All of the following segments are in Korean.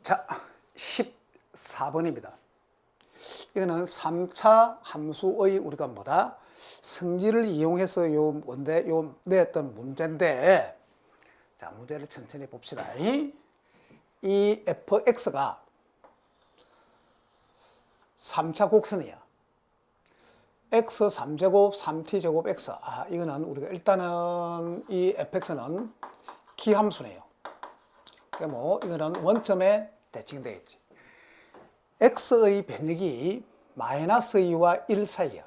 자, 14번입니다. 이거는 3차 함수의 우리가 뭐다? 성질을 이용해서 냈던 문제인데, 자, 문제를 천천히 봅시다. 이 fx가 3차 곡선이야. x 3제곱 3t제곱 x. 이거는 우리가 일단은 이 fx는 기함수네요. 그러니까 이거는 원점에 대칭되어 있지. x의 변역이 마이너스 2와 1 사이야.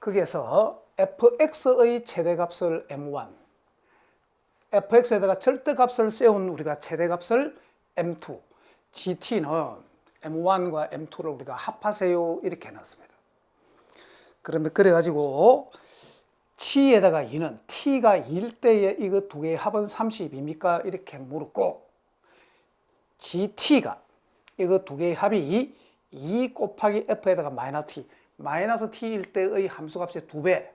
거기에서 fx의 최대값을 m1, fx에다가 절대값을 세운 우리가 최대값을 m2, gt는 m1과 m2를 우리가 합하세요 이렇게 해놨습니다. 그러면 그래가지고 t에다가 2는 t가 2일 때에 이거 두 개의 합은 30입니까? 이렇게 물었고, gt가 이거 두 개의 합이 2 곱하기 f에다가 마이너스 t일 때의 함수값의 2배,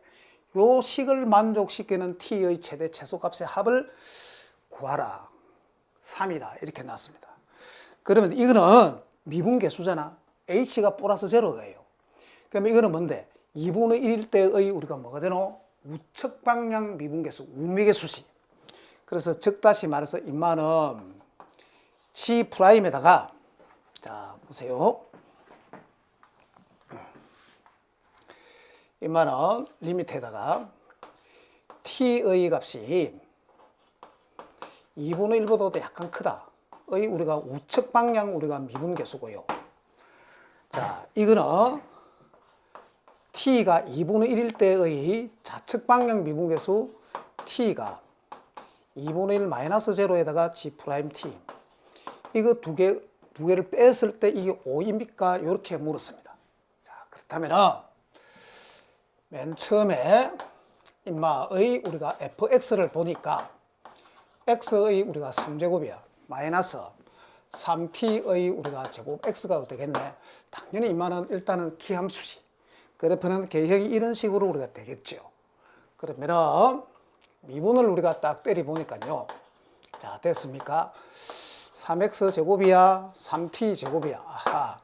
요 식을 만족시키는 t의 최대 최소값의 합을 구하라. 3이다. 이렇게 놨습니다. 그러면 이거는 미분계수잖아. h가 플러스 제로예요. 그러면 이거는 뭔데? 2분의 1일 때의 우리가 뭐가 되노? 우측방향 미분계수, 우미계수지. 그래서 즉 다시 말해서 인마는 G'에다가, 자 보세요. 인마는 리미트에다가 t의 값이 2분의 1보다도 약간 크다. 의 우리가 우측방향 우리가 미분계수고요. 자, 이거는 t가 2분의 1일 때의 좌측방향 미분계수 t가 2분의 1 마이너스 제로에다가 G't. 이거 두 개를 뺐을 때 이게 5입니까? 이렇게 물었습니다. 자, 그렇다면은 맨 처음에 인마의 우리가 fx를 보니까 x의 우리가 3제곱이야. 마이너스 3t의 우리가 제곱 x가 되겠네. 당연히 인마는 일단은 기함수지. 그래프는 개형이 이런 식으로 우리가 되겠죠. 그러면은 미분을 우리가 딱 때리 보니까요. 자, 됐습니까? 3x 제곱이야, 3t 제곱이야.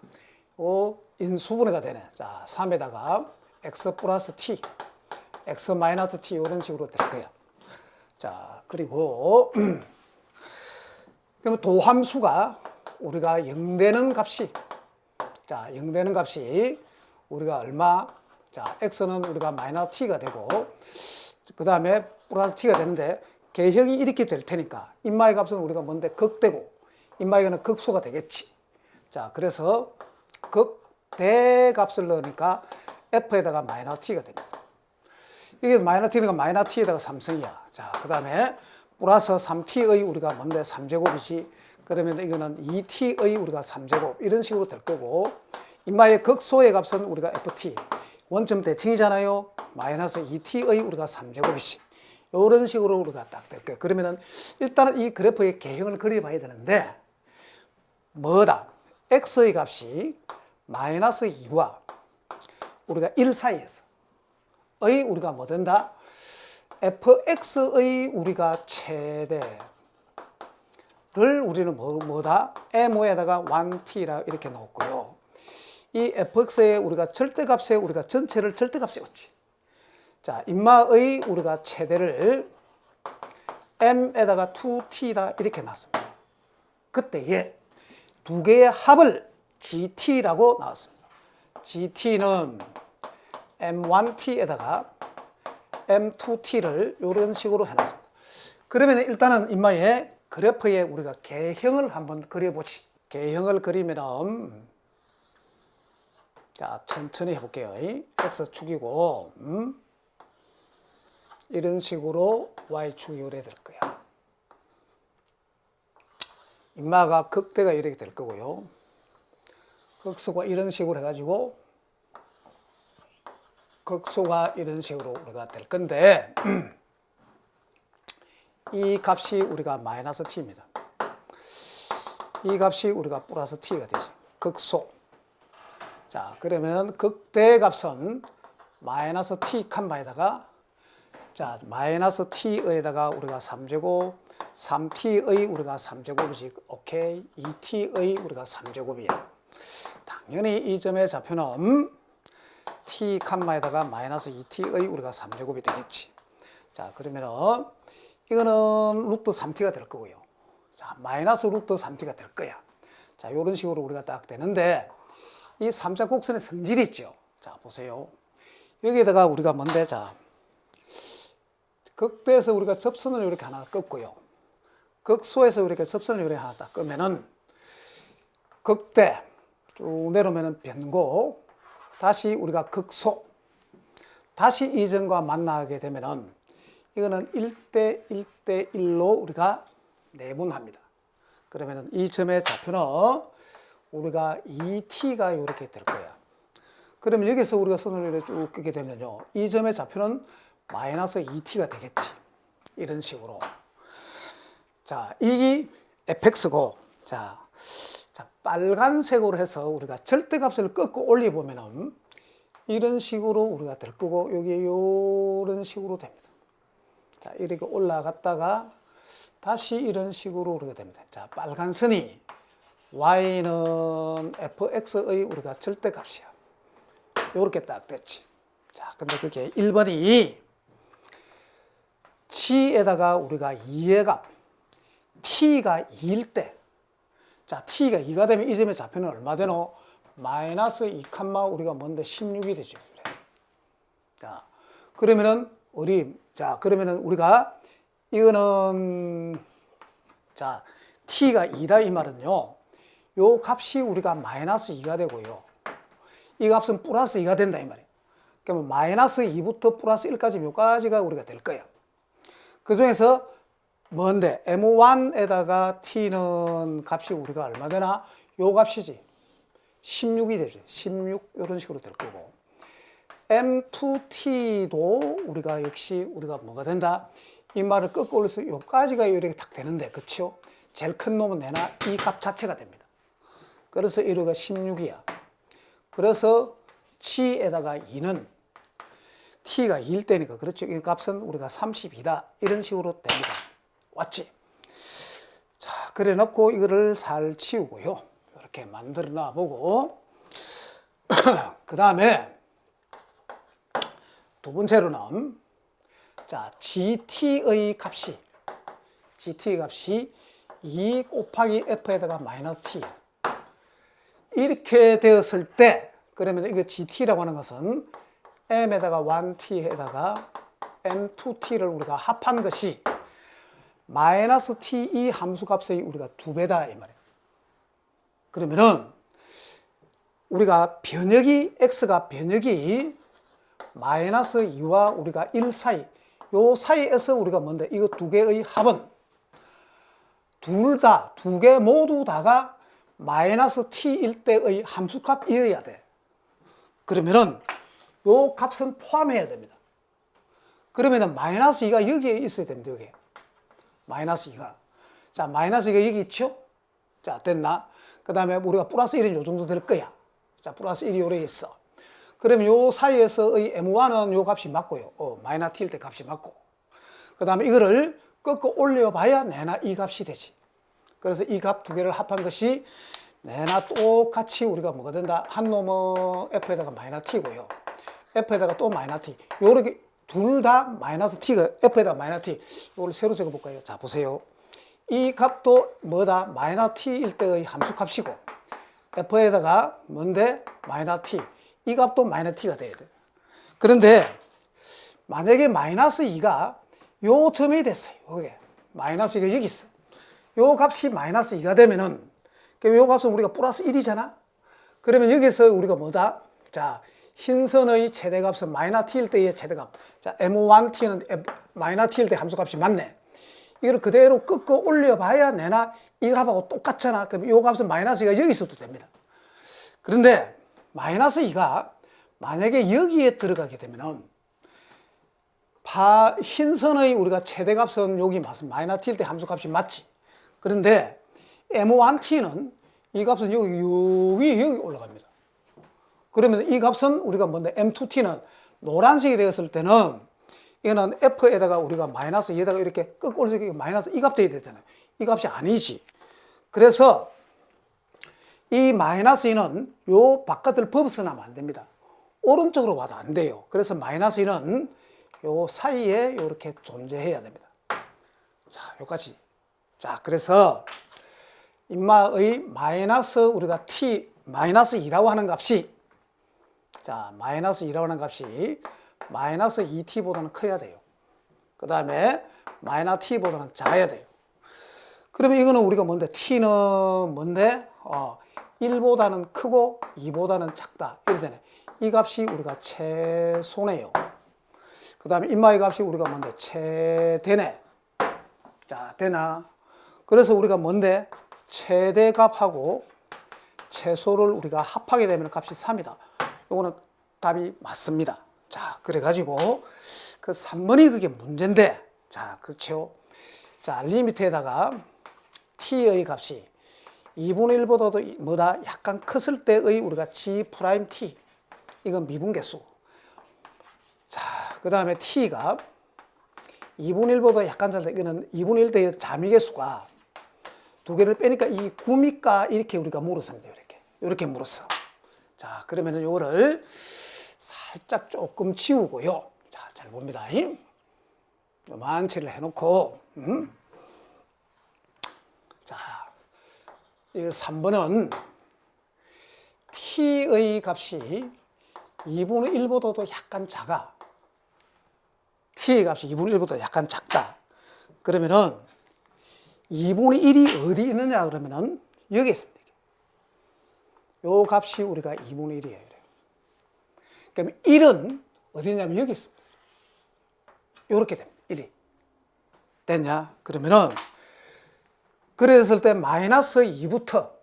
인수분해가 되네. 자, 3에다가 x 플러스 t, x 마이너스 t 이런 식으로 될 거야. 자, 그리고 그러면 도함수가 우리가 0되는 값이, 자, 0되는 값이 우리가 얼마? 자, x는 우리가 마이너스 t가 되고, 그 다음에 플러스 t가 되는데, 개형이 이렇게 될 테니까, 인마의 값은 우리가 뭔데? 극되고, 인마의 극소가 되겠지. 자, 그래서 극대값을 넣으니까 f에다가 마이너스 t가 됩니다. 이게 마이너스 t니까 마이너스 t에다가 3승이야. 자, 그 다음에 플러스 3t의 우리가 뭔데? 3제곱이지. 그러면 이거는 2t의 우리가 3제곱. 이런 식으로 될 거고, 인마의 극소의 값은 우리가 ft, 원점 대칭이잖아요. 마이너스 2t의 우리가 3제곱이씩. 이런 식으로 우리가 딱 될 거예요. 그러면은 일단은 이 그래프의 개형을 그려봐야 되는데, 뭐다? x의 값이 마이너스 2와 우리가 1 사이에서 우리가 뭐 된다? fx의 우리가 최대를 우리는 뭐다? m에다가 1t라 이렇게 놓고요. 이 fx의 우리가 절대값에 우리가 전체를 절대값 세웠지. 자, 인마의 우리가 최대를 m에다가 2t다 이렇게 놨습니다. 그때에 두 개의 합을 gt라고 나왔습니다. gt는 m1t에다가 m2t를 이런 식으로 해놨습니다. 그러면 일단은 인마의 그래프에 우리가 개형을 한번 그려보지. 개형을 그리면은, 자, 천천히 해볼게요. x축이고, 이런 식으로 y축이 이렇게 될 거야. 인마가 극대가 이렇게 될 거고요. 극소가 이런 식으로 해가지고, 극소가 이런 식으로 우리가 될 건데, 이 값이 우리가 마이너스 t입니다. 이 값이 우리가 플러스 t가 되죠. 극소. 자, 그러면 극대값은 마이너스 t 칸마에다가, 자, 마이너스 t에다가 우리가 3제곱 3t의 우리가 3제곱이지. 오케이. 2t의 우리가 3제곱이야. 당연히 이 점의 좌표는 t 칸마에다가 마이너스 2t의 우리가 3제곱이 되겠지. 자, 그러면은 이거는 루트 3t가 될 거고요. 자, 마이너스 루트 3t가 될 거야. 자, 이런 식으로 우리가 딱 되는데 이 삼자곡선의 성질이 있죠. 자, 보세요. 여기에다가 우리가 뭔데? 자, 극대에서 우리가 접선을 이렇게 하나 꺾고요. 극소에서 이렇게 접선을 이렇게 하나 딱 끄면은 극대 쭉 내려오면은 변고 다시 우리가 극소 다시 이 점과 만나게 되면은 이거는 1대 1대 1로 우리가 내분합니다. 그러면은 이 점의 좌표는 우리가 2t가 이렇게 될 거야. 그러면 여기서 우리가 선을 이렇게 쭉 끄게 되면요. 이 점의 좌표는 마이너스 2t가 되겠지. 이런 식으로. 자, 이 fx고, 자, 빨간색으로 해서 우리가 절대값을 꺾고 올려보면은 이런 식으로 우리가 될 거고, 여기 이런 식으로 됩니다. 자, 이렇게 올라갔다가 다시 이런 식으로 우리가 됩니다. 자, 빨간 선이 y는 fx의 우리가 절대값이야. 요렇게 딱 됐지. 자, 근데 그게 1번이 치에다가 우리가 2의 값, t가 2일 때, 자, t가 2가 되면 이 점의 좌표는 얼마 되노? 마이너스 2, 우리가 뭔데 16이 되죠. 그래. 자, 그러면은 그러면은 우리가 이거는 자, t가 2다 이 말은요. 요 값이 우리가 마이너스 2가 되고요. 이 값은 플러스 2가 된다 이 말이에요. 그러면 마이너스 2부터 플러스 1까지 요까지가 우리가 될 거야. 그 중에서 뭔데? M1에다가 t는 값이 우리가 얼마 되나? 요 값이지. 16이 되죠. 16 이런 식으로 될 거고. M2t도 우리가 역시 우리가 뭐가 된다? 이 말을 꺾어 올려서 요까지가 이렇게 딱 되는데, 그쵸? 제일 큰 놈은 내나 이 값 자체가 됩니다. 그래서 이거가 16이야. 그래서 치에다가 2는 t가 2일 때니까, 그렇죠? 이 값은 우리가 32다. 이런 식으로 됩니다. 왔지? 자, 그래 놓고 이거를 살 치우고요. 이렇게 만들어 놔보고, 그 다음에 두 번째로는, 자, gt의 값이 2 곱하기 f에다가 마이너스 t. 이렇게 되었을 때, 그러면 이거 gt라고 하는 것은 m에다가 1t에다가 m2t를 우리가 합한 것이 마이너스 t 이 함수값의 우리가 2배다 이 말이에요. 그러면은 우리가 x가 변역이 마이너스 2와 우리가 1 사이, 요 사이에서 우리가 뭔데? 이거 두 개의 합은 두 개 모두 다가 마이너스 t일 때의 함수값이어야 돼. 그러면은 요 값은 포함해야 됩니다. 그러면은 마이너스 2가 여기에 있어야 됩니다. 여기 마이너스 2가. 자, 마이너스 2가 여기 있죠? 자, 됐나? 그 다음에 우리가 플러스 1은 요 정도 될 거야. 자, 플러스 1이 요래 있어. 그러면 요 사이에서의 M1은 요 값이 맞고요. 마이너스 t일 때 값이 맞고. 그 다음에 이거를 꺾어 올려봐야 내나 이 값이 되지. 그래서 이 값 두 개를 합한 것이 내나 똑같이 우리가 뭐가 된다? 한 놈은 f에다가 마이너스 t고요. f에다가 또 마이너스 t. 요렇게 둘 다 마이너스 t가 f에다가 마이너스 t. 이걸 새로 적어볼까요? 자, 보세요. 이 값도 뭐다? 마이너스 t일 때의 함수값이고 f에다가 뭔데? 마이너스 t. 이 값도 마이너스 t가 돼야 돼. 그런데 만약에 마이너스 2가 요 점이 됐어요. 여기 마이너스 2가 여기 있어. 요 값이 마이너스 2가 되면은 요 값은 우리가 플러스 1이잖아. 그러면 여기서 우리가 뭐다? 자, 흰선의 최대값은 마이너스 t일 때의 최대값. 자, m1t는 마이너스 t일 때 함수값이 맞네. 이걸 그대로 꺾어 올려봐야 내나 이 값하고 똑같잖아. 그럼 요 값은 마이너스 2가 여기 있어도 됩니다. 그런데 마이너스 2가 만약에 여기에 들어가게 되면은 흰선의 우리가 최대값은 여기 맞은 마이너스 t일 때 함수값이 맞지. 그런데 M1t는 이 값은 여기 올라갑니다. 그러면 이 값은 우리가 뭔데? M2t는 노란색이 되었을 때는 이거는 f에다가 우리가 마이너스 에다가 이렇게 거꾸로 마이너스 이 값 돼야 되잖아요. 이 값이 아니지. 그래서 이 마이너스 2는 요 바깥을 벗어나면 안 됩니다. 오른쪽으로 와도 안 돼요. 그래서 마이너스 2는 요 사이에 이렇게 존재해야 됩니다. 자, 여기까지. 자, 그래서 인마의 마이너스 우리가 t 마이너스 2라고 하는 값이 자, 마이너스 2라고 하는 값이 마이너스 2t보다는 커야 돼요. 그 다음에 마이너스 t보다는 작아야 돼요. 그러면 이거는 우리가 뭔데? t는 뭔데? 1보다는 크고 2보다는 작다. 이렇게 되네. 이 값이 우리가 최소네요. 그 다음에 인마의 값이 우리가 뭔데? 최대네. 자, 되나? 그래서 우리가 뭔데? 최대값하고 최소를 우리가 합하게 되면 값이 3이다. 요거는 답이 맞습니다. 자, 그래가지고 그 3번이 그게 문제인데, 자, 그렇죠. 자, 리미트에다가 t의 값이 2분의 1보다도 뭐다? 약간 컸을 때의 우리가 g't. 이건 미분계수. 자, 그 다음에 t가 2분의 1보다 약간 작다. 이거는 2분의 1 대의 자미계수가 두 개를 빼니까 이 구미가 이렇게 우리가 물었으면 돼요. 이렇게 물었어. 자, 그러면은 요거를 살짝 조금 지우고요. 자, 잘 봅니다. 요만치를 해놓고, 자, 이 3번은 t의 값이 2분의 1보다도 약간 작아. t의 값이 2분의 1보다 약간 작다. 그러면은 2분의 1이 어디 있느냐 그러면은 여기 있습니다. 요 값이 우리가 2분의 1이에요. 그럼 1은 어디냐면 여기 있습니다. 요렇게 됩니다. 1이. 됐냐? 그러면은 그랬을 때 마이너스 2부터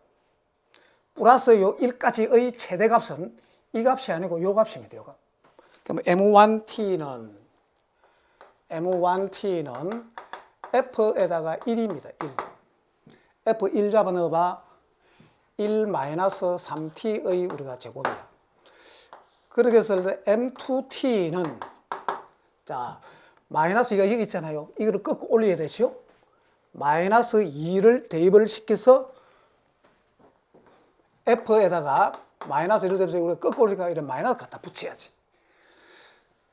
플러스 요 1까지의 최대값은 이 값이 아니고 요 값입니다. 요 값. 그럼 M1T는 F에다가 1입니다. 1. F1 잡아 넣어봐. 1 마이너스 3t의 우리가 제곱이야. 그렇게 했을 때 M2t는 자, 마이너스가 여기 있잖아요. 이거를 꺾고 올려야 되죠. 마이너스 2를 대입을 시켜서 F에다가 마이너스 1을 대입해서 우리가 꺾고 올리니까 이런 마이너스 갖다 붙여야지.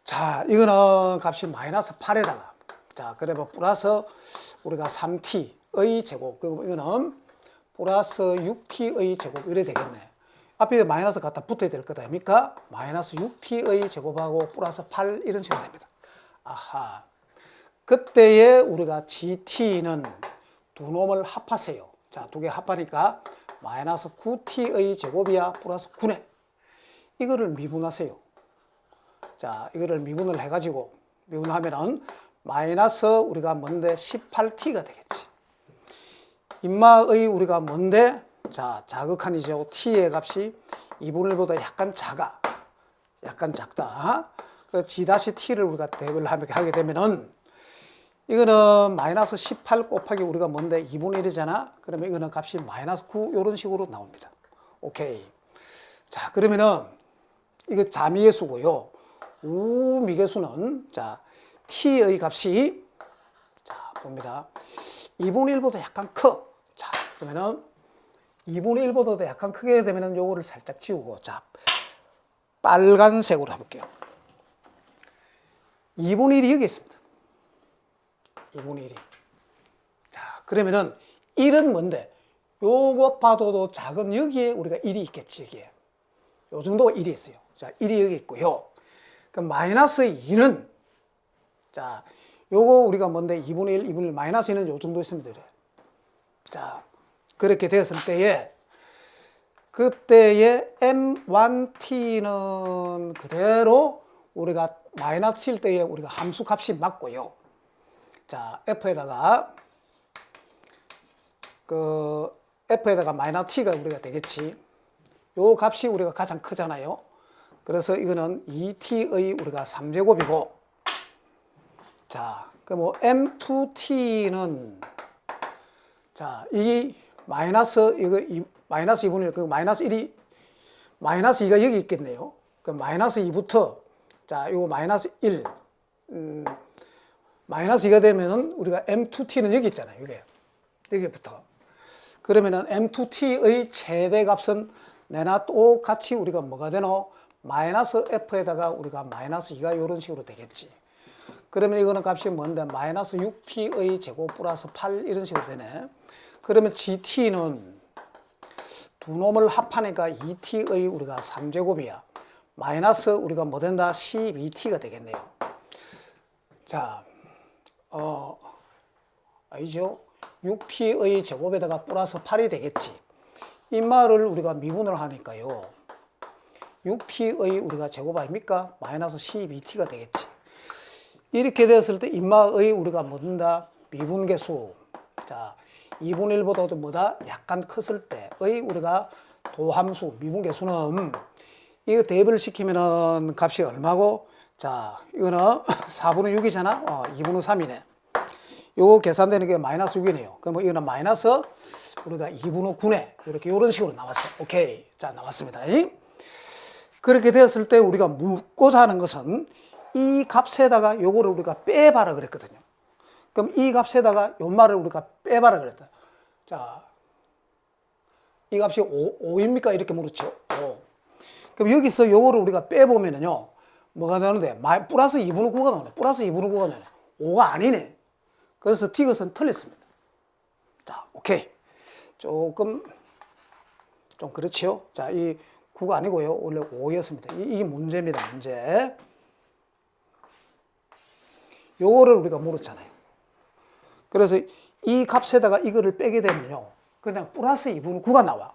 자, 이거는 값이 마이너스 8에다가 자, 그러면 플러스 우리가 3t의 제곱. 그럼 이거는 플러스 6t의 제곱 이래 되겠네. 앞에 마이너스 갖다 붙어야 될 거다 아닙니까? 마이너스 6t의 제곱하고 플러스 8 이런 식으로 됩니다. 아하. 그때에 우리가 gt는 두 놈을 합하세요. 자, 두 개 합하니까 마이너스 9t의 제곱이야 플러스 9네. 이거를 미분하세요. 자, 이거를 미분을 해가지고 미분하면은 마이너스 우리가 뭔데 18t가 되겠지. 인마의 우리가 뭔데 자, 자극한이죠. t의 값이 2분의 1보다 약간 작아. 약간 작다. 그 g-t를 우리가 대입을 하게 되면은 이거는 마이너스 18 곱하기 우리가 뭔데 2분의 1이잖아. 그러면 이거는 값이 마이너스 9 이런 식으로 나옵니다. 오케이. 자, 그러면은 이거 자미계수고요. 우미계수는 자, t의 값이 자, 봅니다. 2분의 1보다 약간 커. 자, 그러면은 2분의 1보다도 약간 크게 되면은 요거를 살짝 지우고 자, 빨간색으로 해볼게요. 2분의 1이 여기 있습니다. 2분의 1이. 자, 그러면은 1은 뭔데? 요거 봐도 작은 여기에 우리가 1이 있겠지, 여기에. 요 정도가 1이 있어요. 자, 1이 여기 있고요. 그럼 마이너스 2는 자, 요거 우리가 뭔데? 2분의 1, 2분의 1, 마이너스 2는 요 정도 있으면 돼요. 자, 그렇게 되었을 때에 그때의 M1T는 그대로 우리가 마이너스 7 때에 우리가 함수 값이 맞고요. 자, F에다가 F에다가 마이너스 T가 우리가 되겠지. 요 값이 우리가 가장 크잖아요. 그래서 이거는 2T의 우리가 3제곱이고 자, 그럼 M2T는 자, 이 마이너스 이거 마이너스 2분의 1, 그 마이너스 1이 마이너스 2가 여기 있겠네요. 그 마이너스 2부터 자, 이거 마이너스 1, 마이너스 2가 되면은 우리가 M2T는 여기 있잖아요. 여기부터. 그러면은 M2T의 최대값은 내나 똑같이 우리가 뭐가 되노? 마이너스 F에다가 우리가 마이너스 2가 이런 식으로 되겠지. 그러면 이거는 값이 뭔데? 마이너스 6T의 제곱 플러스 8 이런 식으로 되네. 그러면 GT는 두 놈을 합하니까 2T의 우리가 3제곱이야. 마이너스 우리가 뭐 된다? 12T가 되겠네요. 자, 아니죠? 6T의 제곱에다가 플러스 8이 되겠지. 이 말을 우리가 미분을 하니까요. 6T의 우리가 제곱 아닙니까? 마이너스 12T가 되겠지. 이렇게 되었을 때 인마의 우리가 뭐 된다? 미분계수. 자, 2분의 1보다도 뭐다? 약간 컸을 때의 우리가 도함수, 미분계수는 이거 대입을 시키면은 값이 얼마고? 자, 이거는 4분의 6이잖아? 2분의 3이네. 요거 계산되는 게 마이너스 6이네요. 그러면 이거는 마이너스 우리가 2분의 9네. 이렇게 이런 식으로 나왔어. 오케이. 자, 나왔습니다. 그렇게 되었을 때 우리가 묻고자 하는 것은 이 값에다가 요거를 우리가 빼봐라 그랬거든요. 그럼 이 값에다가 요 말을 우리가 빼봐라 그랬다. 자, 이 값이 5입니까? 이렇게 물었죠. 5. 그럼 여기서 요거를 우리가 빼보면은요, 뭐가 나오는데? 플러스 2분의 9가 나오네. 플러스 2분의 9가 나오네. 5가 아니네. 그래서 디귿은 틀렸습니다. 자, 오케이. 조금, 좀 그렇지요? 자, 이 9가 아니고요. 원래 5였습니다. 이게 문제입니다. 문제. 요거를 우리가 물었잖아요. 그래서 이 값에다가 이거를 빼게 되면요. 그냥 플러스 2분의 9가 나와.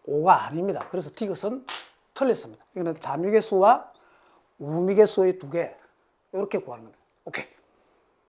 5가 아닙니다. 그래서 디귿은 틀렸습니다. 이거는 자미계수와 우미계수의 두 개. 이렇게 구하는 겁니다. 오케이.